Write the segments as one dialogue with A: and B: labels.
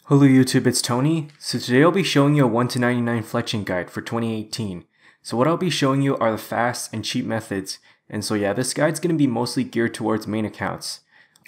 A: Hello YouTube, it's Tony. So today I'll be showing you a 1 to 99 fletching guide for 2018. So what I'll be showing you are the fast and cheap methods, and so yeah, this guide's going to be mostly geared towards main accounts.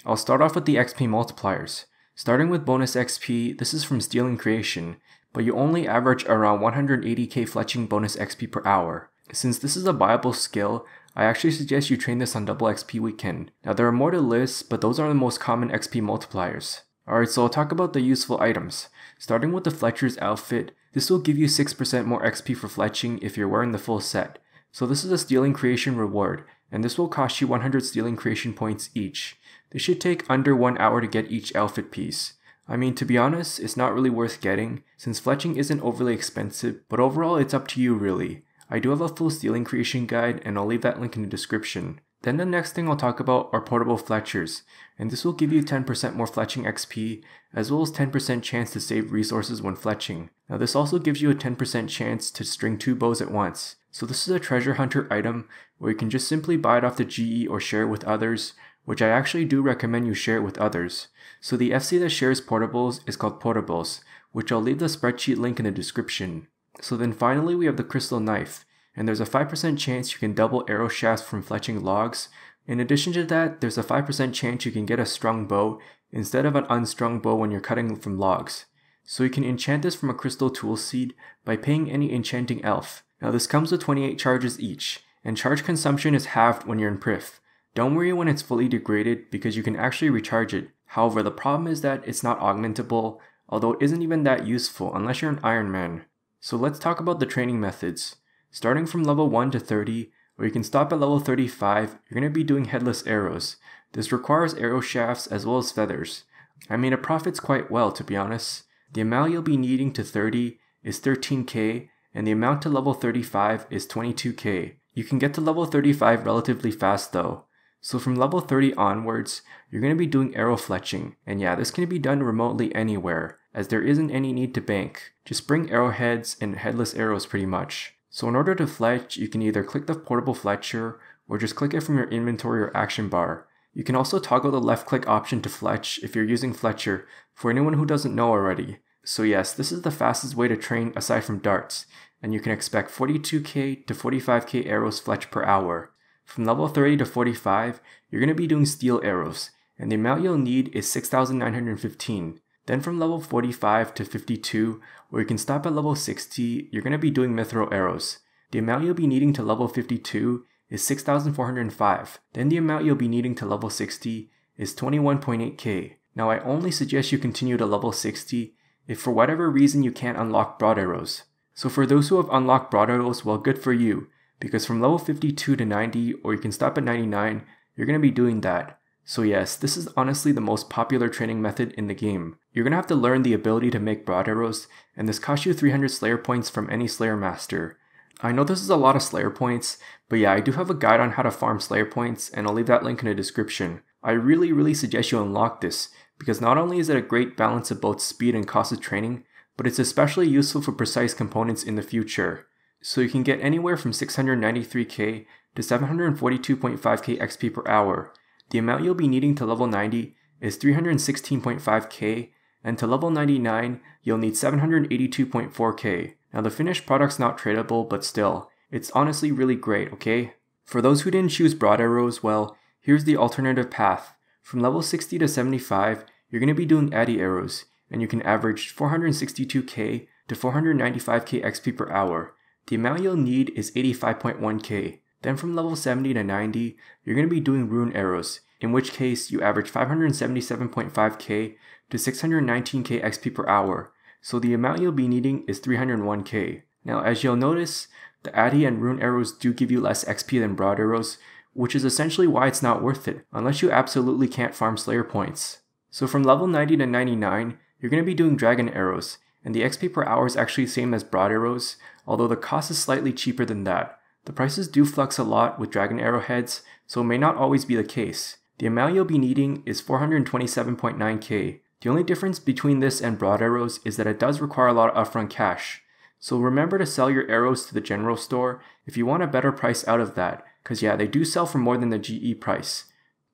A: I'll start off with the XP Multipliers. Starting with bonus XP, this is from Stealing Creation, but you only average around 180k fletching bonus XP per hour. Since this is a viable skill, I actually suggest you train this on double XP weekend. Now there are more to list, but those are the most common XP multipliers. Alright, so I'll talk about the useful items. Starting with the Fletcher's outfit, this will give you 6% more XP for fletching if you're wearing the full set. So this is a Stealing Creation reward, and this will cost you 100 Stealing Creation points each. This should take under 1 hour to get each outfit piece. I mean, to be honest, it's not really worth getting, since fletching isn't overly expensive, but overall it's up to you really. I do have a full Stealing Creation guide, and I'll leave that link in the description. Then the next thing I'll talk about are portable Fletchers, and this will give you 10% more fletching XP, as well as 10% chance to save resources when fletching. Now this also gives you a 10% chance to string 2 bows at once. So this is a treasure hunter item, where you can just simply buy it off the GE or share it with others, which I actually do recommend you share it with others. So the FC that shares portables is called Portables, which I'll leave the spreadsheet link in the description. So then finally we have the crystal knife. And there's a 5% chance you can double arrow shafts from fletching logs. In addition to that, there's a 5% chance you can get a strung bow instead of an unstrung bow when you're cutting from logs. So you can enchant this from a crystal tool seed by paying any enchanting elf. Now this comes with 28 charges each, and charge consumption is halved when you're in Prif. Don't worry when it's fully degraded because you can actually recharge it. However, the problem is that it's not augmentable, although it isn't even that useful unless you're an Iron Man. So let's talk about the training methods. Starting from level 1 to 30, or you can stop at level 35, you're going to be doing Headless Arrows. This requires arrow shafts as well as feathers. I mean, it profits quite well, to be honest. The amount you'll be needing to 30 is 13k, and the amount to level 35 is 22k. You can get to level 35 relatively fast though. So from level 30 onwards, you're going to be doing arrow fletching, and yeah, this can be done remotely anywhere, as there isn't any need to bank. Just bring arrowheads and headless arrows pretty much. So in order to fletch, you can either click the portable Fletcher or just click it from your inventory or action bar. You can also toggle the left click option to fletch if you're using Fletcher, for anyone who doesn't know already. So yes, this is the fastest way to train aside from darts, and you can expect 42k to 45k arrows fletch per hour. From level 30 to 45, you're going to be doing steel arrows, and the amount you'll need is 6,915. Then from level 45 to 52, or you can stop at level 60, you're going to be doing mithril arrows. The amount you'll be needing to level 52 is 6,405. Then the amount you'll be needing to level 60 is 21.8k. Now I only suggest you continue to level 60 if for whatever reason you can't unlock broad arrows. So for those who have unlocked broad arrows, well, good for you, because from level 52 to 90, or you can stop at 99, you're going to be doing that. So yes, this is honestly the most popular training method in the game. You're going to have to learn the ability to make broad arrows, and this costs you 300 Slayer points from any Slayer Master. I know this is a lot of Slayer points, but yeah, I do have a guide on how to farm Slayer points, and I'll leave that link in the description. I really suggest you unlock this, because not only is it a great balance of both speed and cost of training, but it's especially useful for precise components in the future. So you can get anywhere from 693k to 742.5k XP per hour. The amount you'll be needing to level 90 is 316.5k, and to level 99, you'll need 782.4k. Now the finished product's not tradable, but still, it's honestly really great, okay? For those who didn't choose broad arrows, well, here's the alternative path. From level 60 to 75, you're going to be doing addy arrows, and you can average 462k to 495k XP per hour. The amount you'll need is 85.1k. Then from level 70 to 90, you're going to be doing rune arrows, in which case you average 577.5k to 619k XP per hour, so the amount you'll be needing is 301k. Now as you'll notice, the addy and rune arrows do give you less XP than broad arrows, which is essentially why it's not worth it, unless you absolutely can't farm Slayer points. So from level 90 to 99, you're going to be doing dragon arrows, and the XP per hour is actually the same as broad arrows, although the cost is slightly cheaper than that. The prices do flux a lot with dragon arrowheads, so it may not always be the case. The amount you'll be needing is 427.9k. The only difference between this and broad arrows is that it does require a lot of upfront cash. So remember to sell your arrows to the general store if you want a better price out of that, cause yeah, they do sell for more than the GE price.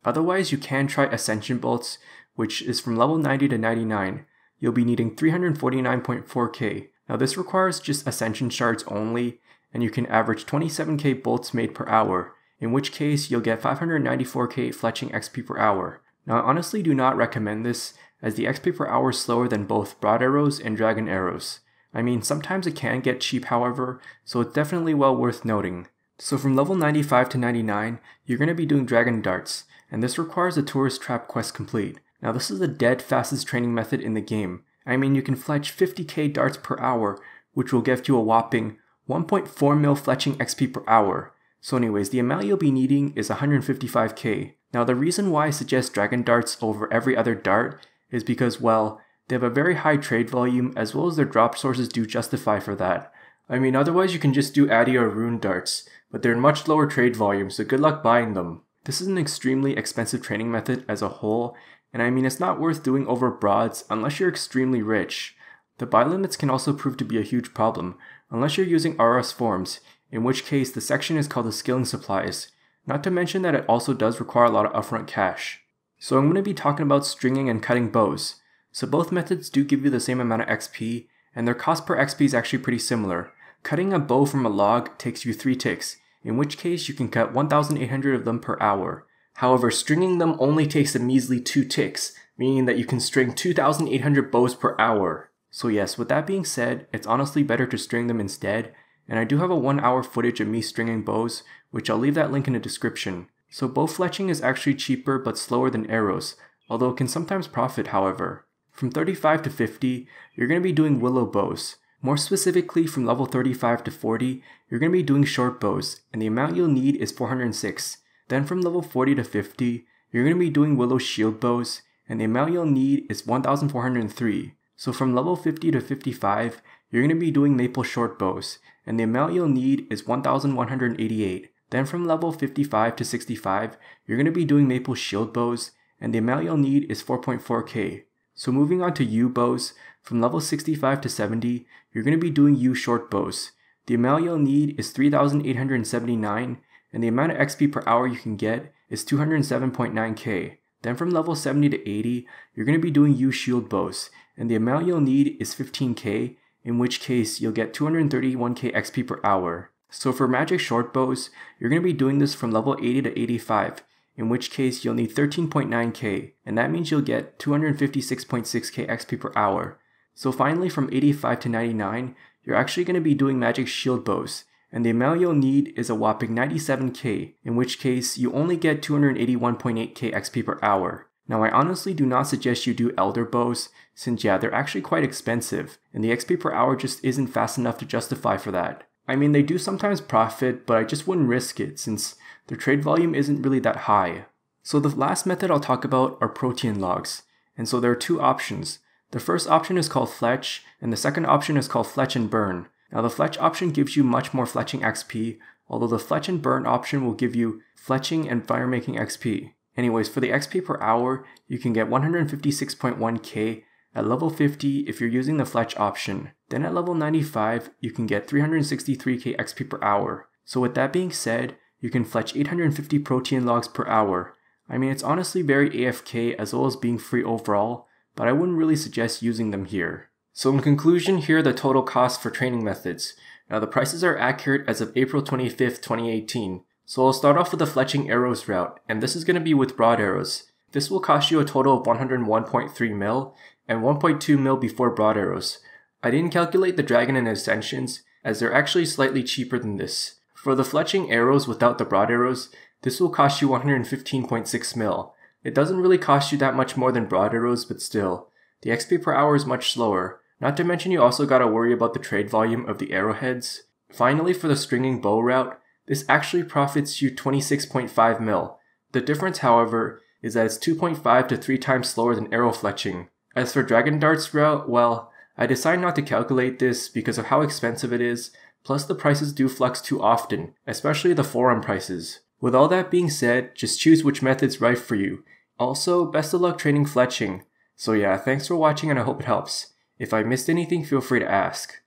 A: Otherwise, you can try Ascension Bolts, which is from level 90 to 99. you'll be needing 349.4k. Now this requires just Ascension shards only, and you can average 27k bolts made per hour, in which case you'll get 594k fletching XP per hour. Now I honestly do not recommend this, as the XP per hour is slower than both broad arrows and dragon arrows. I mean, sometimes it can get cheap however, so it's definitely well worth noting. So from level 95 to 99, you're going to be doing dragon darts, and this requires a tourist trap quest complete. Now this is the dead fastest training method in the game. I mean, you can fletch 50k darts per hour, which will give you a whopping 1.4 mil fletching XP per hour. So anyways, the amount you'll be needing is 155k. Now the reason why I suggest dragon darts over every other dart is because, well, they have a very high trade volume as well as their drop sources do justify for that. I mean, otherwise you can just do Addy or Rune darts, but they're in much lower trade volume, so good luck buying them. This is an extremely expensive training method as a whole, and I mean it's not worth doing over broads unless you're extremely rich. The buy limits can also prove to be a huge problem, unless you're using RS forms, in which case the section is called the skilling supplies, not to mention that it also does require a lot of upfront cash. So I'm going to be talking about stringing and cutting bows. So both methods do give you the same amount of XP, and their cost per XP is actually pretty similar. Cutting a bow from a log takes you 3 ticks, in which case you can cut 1,800 of them per hour. However, stringing them only takes a measly 2 ticks, meaning that you can string 2,800 bows per hour. So yes, with that being said, it's honestly better to string them instead, and I do have a 1-hour footage of me stringing bows, which I'll leave that link in the description. So bow fletching is actually cheaper but slower than arrows, although it can sometimes profit however. From 35 to 50, you're going to be doing willow bows. More specifically, from level 35 to 40, you're going to be doing short bows, and the amount you'll need is 406. Then from level 40 to 50, you're going to be doing willow shield bows, and the amount you'll need is 1403. So from level 50 to 55, you're going to be doing maple short bows, and the amount you'll need is 1188. Then from level 55 to 65, you're going to be doing maple shield bows, and the amount you'll need is 4.4k. So moving on to yew bows, from level 65 to 70, you're going to be doing yew short bows. The amount you'll need is 3,879, and the amount of XP per hour you can get is 207.9k. Then from level 70 to 80, you're going to be doing yew shield bows, and the amount you'll need is 15k, in which case you'll get 231k XP per hour. So for magic short bows, you're going to be doing this from level 80 to 85, in which case you'll need 13.9k, and that means you'll get 256.6k XP per hour. So finally from 85 to 99, you're actually going to be doing magic shield bows, and the amount you'll need is a whopping 97k, in which case you only get 281.8k XP per hour. Now I honestly do not suggest you do elder bows, since yeah, they're actually quite expensive, and the XP per hour just isn't fast enough to justify for that. I mean, they do sometimes profit, but I just wouldn't risk it since their trade volume isn't really that high. So the last method I'll talk about are Protean Logs, and so there are 2 options. The first option is called Fletch, and the second option is called Fletch and Burn. Now the Fletch option gives you much more fletching XP, although the Fletch and Burn option will give you fletching and fire making XP. Anyways, for the XP per hour, you can get 156.1k at level 50 if you're using the Fletch option. Then at level 95, you can get 363k XP per hour. So with that being said, you can fletch 850 Protean Logs per hour. I mean, it's honestly very AFK as well as being free overall, but I wouldn't really suggest using them here. So in conclusion, here are the total costs for training methods. Now the prices are accurate as of April 25th, 2018. So I'll start off with the Fletching Arrows route, and this is going to be with broad arrows. This will cost you a total of 101.3 mil, and 1.2 mil before broad arrows. I didn't calculate the Dragon and Ascensions, as they're actually slightly cheaper than this. For the Fletching Arrows without the broad arrows, this will cost you 115.6 mil. It doesn't really cost you that much more than broad arrows, but still. The XP per hour is much slower. Not to mention you also gotta worry about the trade volume of the arrowheads. Finally, for the stringing bow route, this actually profits you 26.5 mil. The difference, however, is that it's 2.5 to 3 times slower than arrow fletching. As for Dragon Darts route, well, I decided not to calculate this because of how expensive it is, plus the prices do flux too often, especially the forum prices. With all that being said, just choose which method's right for you. Also, best of luck training fletching. So yeah, thanks for watching and I hope it helps. If I missed anything, feel free to ask.